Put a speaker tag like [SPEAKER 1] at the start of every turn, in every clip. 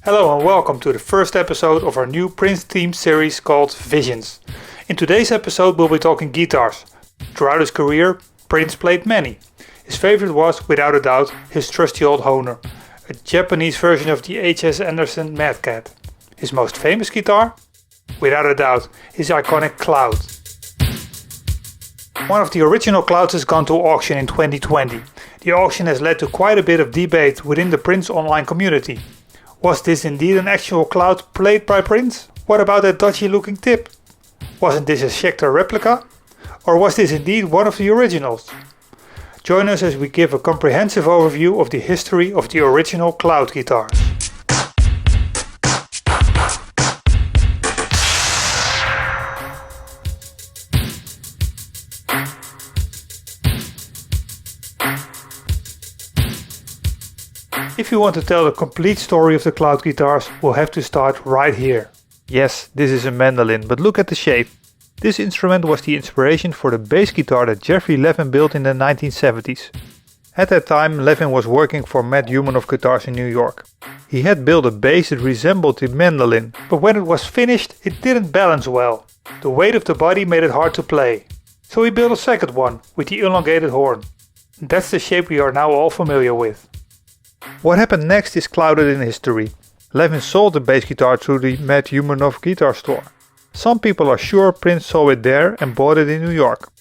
[SPEAKER 1] Hello and welcome to the first episode of our new Prince themed series called Visions. In today's episode we'll be talking guitars. Throughout his career, Prince played many. His favorite was, without a doubt, his trusty old Hohner, a Japanese version of the H.S. Andersen Mad Cat. His most famous guitar? Without a doubt, his iconic Cloud. One of the original Clouds has gone to auction in 2020. The auction has led to quite a bit of debate within the Prince online community. Was this indeed an actual Cloud played by Prince? What about that dodgy looking tip? Wasn't this a Schecter replica? Or was this indeed one of the originals? Join us as we give a comprehensive overview of the history of the original Cloud guitars. If you want to tell the complete story of the Cloud guitars, we'll have to start right here. Yes, this is a mandolin, but look at the shape. This instrument was the inspiration for the bass guitar that Jeffrey Levin built in the 1970s. At that time, Levin was working for Matt Humanoff Guitars in New York. He had built a bass that resembled the mandolin, but when it was finished, it didn't balance well. The weight of the body made it hard to play. So he built a second one, with the elongated horn. That's the shape we are now all familiar with. What happened next is clouded in history. Levin sold the bass guitar through the Matt Humanoff guitar store. Some people are sure Prince saw it there and bought it in New York.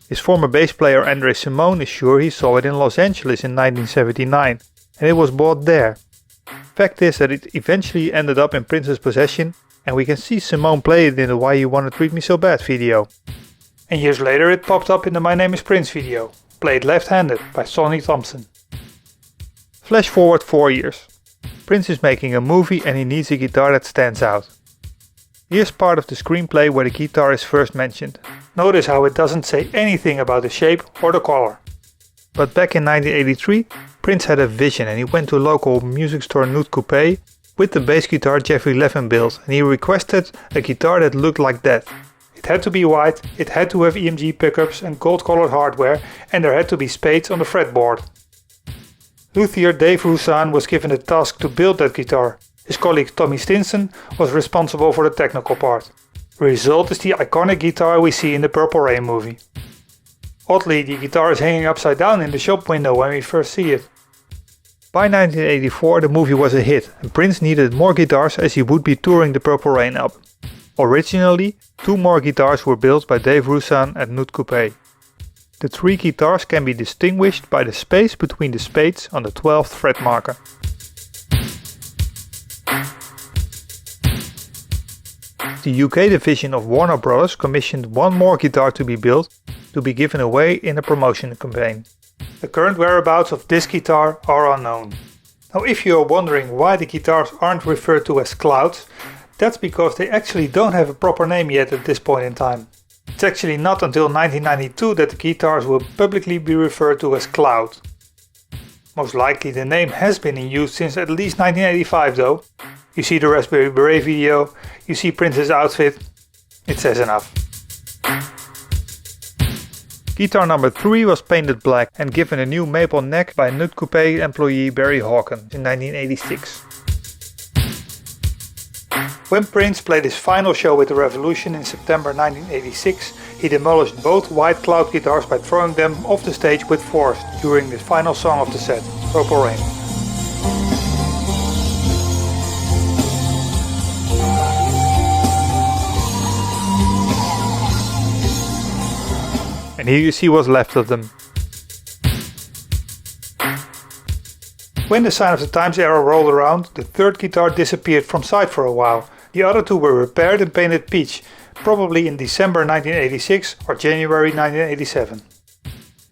[SPEAKER 1] His former bass player Andre Simone is sure he saw it in Los Angeles in 1979 and it was bought there. Fact is that it eventually ended up in Prince's possession and we can see Simone play it in the Why You Wanna Treat Me So Bad video. And years later it popped up in the My Name Is Prince video, played left-handed by Sonny Thompson. Flash forward 4 years. Prince is making a movie and he needs a guitar that stands out. Here's part of the screenplay where the guitar is first mentioned. Notice how it doesn't say anything about the shape or the color. But back in 1983, Prince had a vision and he went to local music store Nude Coupe with the bass guitar Jeffrey Levin built and he requested a guitar that looked like that. It had to be white, it had to have EMG pickups and gold-colored hardware and there had to be spades on the fretboard. Luthier Dave Rusan was given the task to build that guitar. His colleague Tommy Stinson was responsible for the technical part. The result is the iconic guitar we see in the Purple Rain movie. Oddly, the guitar is hanging upside down in the shop window when we first see it. By 1984 the movie was a hit and Prince needed more guitars as he would be touring the Purple Rain album. Originally, 2 more guitars were built by Dave Rusan at Nude Coupe. The 3 guitars can be distinguished by the space between the spades on the 12th fret marker. The UK division of Warner Bros. Commissioned 1 more guitar to be built to be given away in a promotion campaign. The current whereabouts of this guitar are unknown. Now if you are wondering why the guitars aren't referred to as Clouds, that's because they actually don't have a proper name yet at this point in time. It's actually not until 1992 that the guitars will publicly be referred to as Cloud. Most likely the name has been in use since at least 1985 though. You see the Raspberry Beret video, you see Prince's outfit, it says enough. Guitar number 3 was painted black and given a new maple neck by Nude Coupe employee Barry Hawkins in 1986. When Prince played his final show with the Revolution in September 1986, he demolished both white Cloud guitars by throwing them off the stage with force during the final song of the set, Purple Rain. And here you see what's left of them. When the Sign of the Times era rolled around, the 3rd guitar disappeared from sight for a while. The other 2 were repaired and painted peach, probably in December 1986 or January 1987.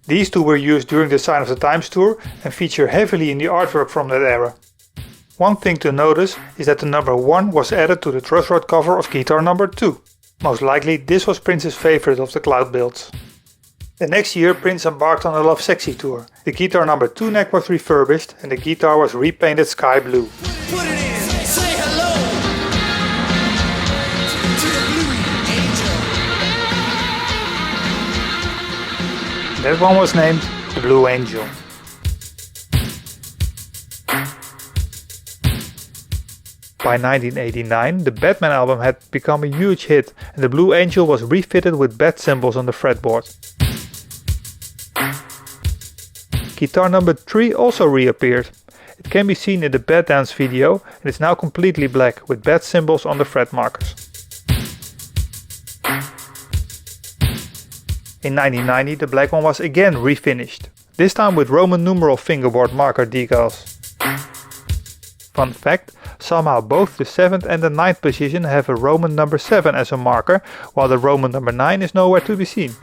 [SPEAKER 1] These 2 were used during the Sign of the Times tour and feature heavily in the artwork from that era. One thing to notice is that the number 1 was added to the truss rod cover of guitar number 2. Most likely this was Prince's favorite of the Cloud builds. The next year Prince embarked on the Love Sexy tour. The guitar number 2 neck was refurbished and the guitar was repainted sky blue.
[SPEAKER 2] Put it in, say hello to the Blue Angel.
[SPEAKER 1] That one was named the Blue Angel. By 1989, the Batman album had become a huge hit and the Blue Angel was refitted with bat symbols on the fretboard. Guitar number 3 also reappeared. It can be seen in the Bat Dance video and is now completely black with bat symbols on the fret markers. In 1990 the black one was again refinished, this time with Roman numeral fingerboard marker decals. Fun fact, somehow both the 7th and the 9th position have a Roman number 7 as a marker, while the Roman number 9 is nowhere to be seen.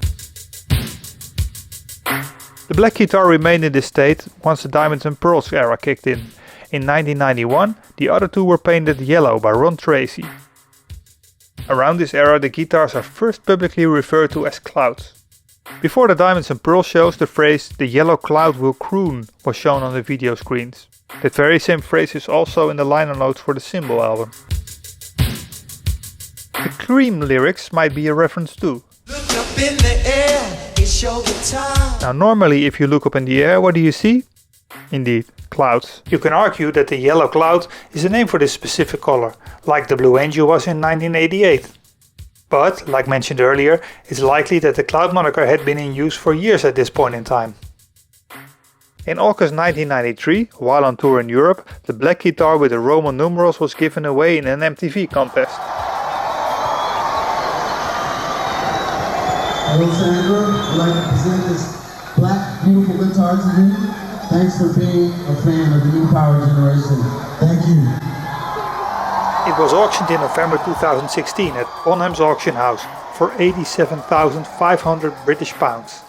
[SPEAKER 1] The black guitar remained in this state once the Diamonds and Pearls era kicked in. In 1991, the other two were painted yellow by Ron Tracy. Around this era, the guitars are first publicly referred to as clouds. Before the Diamonds and Pearls shows, the phrase "the yellow cloud will croon" was shown on the video screens. That very same phrase is also in the liner notes for the Symbol album. The Cream lyrics might be a reference too.
[SPEAKER 2] Look up in the air, it's your guitar.
[SPEAKER 1] Now normally if you look up in the air, what do you see? Indeed, clouds. You can argue that the yellow cloud is a name for this specific color, like the Blue Angel was in 1988. But, like mentioned earlier, it's likely that the cloud moniker had been in use for years at this point in time. In August 1993, while on tour in Europe, the black guitar with the Roman numerals was given away in an MTV contest.
[SPEAKER 3] Hello Sandra, I'd like to present this black beautiful guitar to you. Thanks for being a fan of the new power generation. Thank you.
[SPEAKER 1] It was auctioned in November 2016 at Bonham's auction house for £87,500 British pounds.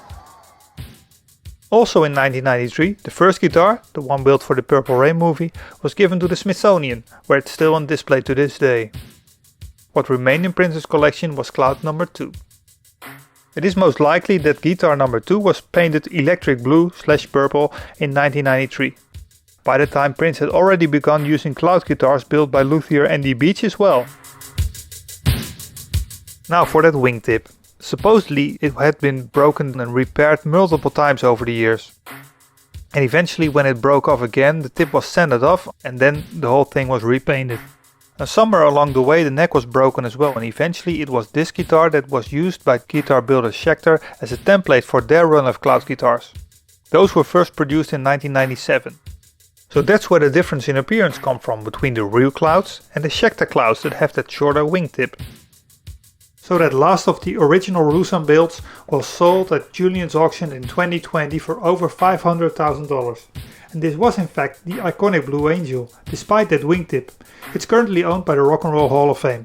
[SPEAKER 1] Also in 1993, the first guitar, the one built for the Purple Rain movie, was given to the Smithsonian, where it's still on display to this day. What remained in Prince's collection was cloud number 2. It is most likely that guitar number 2 was painted electric blue/purple in 1993. By the time Prince had already begun using cloud guitars built by luthier Andy Beach as well. Now for that wingtip. Supposedly it had been broken and repaired multiple times over the years. And eventually when it broke off again, the tip was sanded off and then the whole thing was repainted. And somewhere along the way the neck was broken as well, and eventually it was this guitar that was used by guitar builder Schecter as a template for their run of cloud guitars. Those were first produced in 1997. So that's where the difference in appearance comes from between the real clouds and the Schecter clouds that have that shorter wingtip. So that last of the original Rusan builds was sold at Julian's auction in 2020 for over $500,000. And this was in fact the iconic Blue Angel, despite that wingtip. It's currently owned by the Rock and Roll Hall of Fame.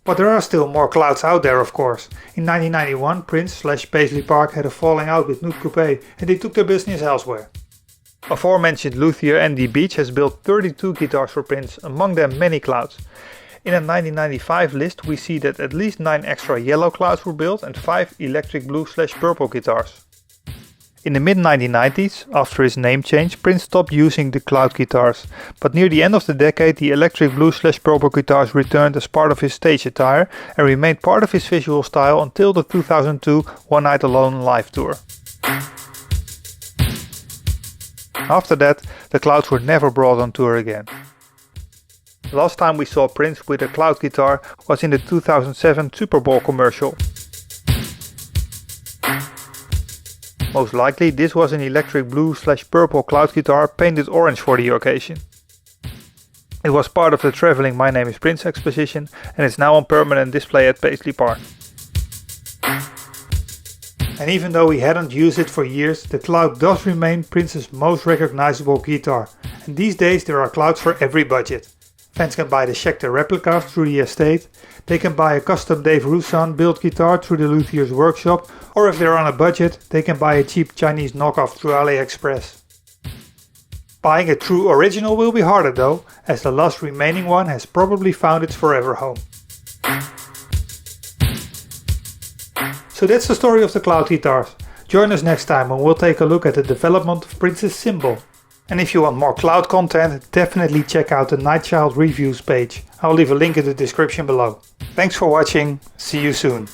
[SPEAKER 1] But there are still more clouds out there, of course. In 1991, Prince/Paisley Park had a falling out with Nude Coupe and they took their business elsewhere. Aforementioned luthier Andy Beach has built 32 guitars for Prince, among them many clouds. In a 1995 list we see that at least 9 extra yellow clouds were built and 5 electric blue/purple guitars. In the mid-1990s, after his name change, Prince stopped using the cloud guitars, but near the end of the decade the electric blue/purple guitars returned as part of his stage attire and remained part of his visual style until the 2002 One Night Alone live tour. After that, the clouds were never brought on tour again. Last time we saw Prince with a cloud guitar was in the 2007 Super Bowl commercial. Most likely this was an electric blue/purple cloud guitar painted orange for the occasion. It was part of the traveling My Name is Prince exposition and is now on permanent display at Paisley Park. And even though he hadn't used it for years, the cloud does remain Prince's most recognizable guitar. And these days there are clouds for every budget. Fans can buy the Schecter replicas through the estate, they can buy a custom Dave Rusan built guitar through the luthier's workshop, or if they're on a budget, they can buy a cheap Chinese knockoff through AliExpress. Buying a true original will be harder though, as the last remaining one has probably found its forever home. So that's the story of the cloud guitars. Join us next time when we'll take a look at the development of Prince's Symbol. And if you want more cloud content, definitely check out the Nightchild reviews page. I'll leave a link in the description below. Thanks for watching, see you soon.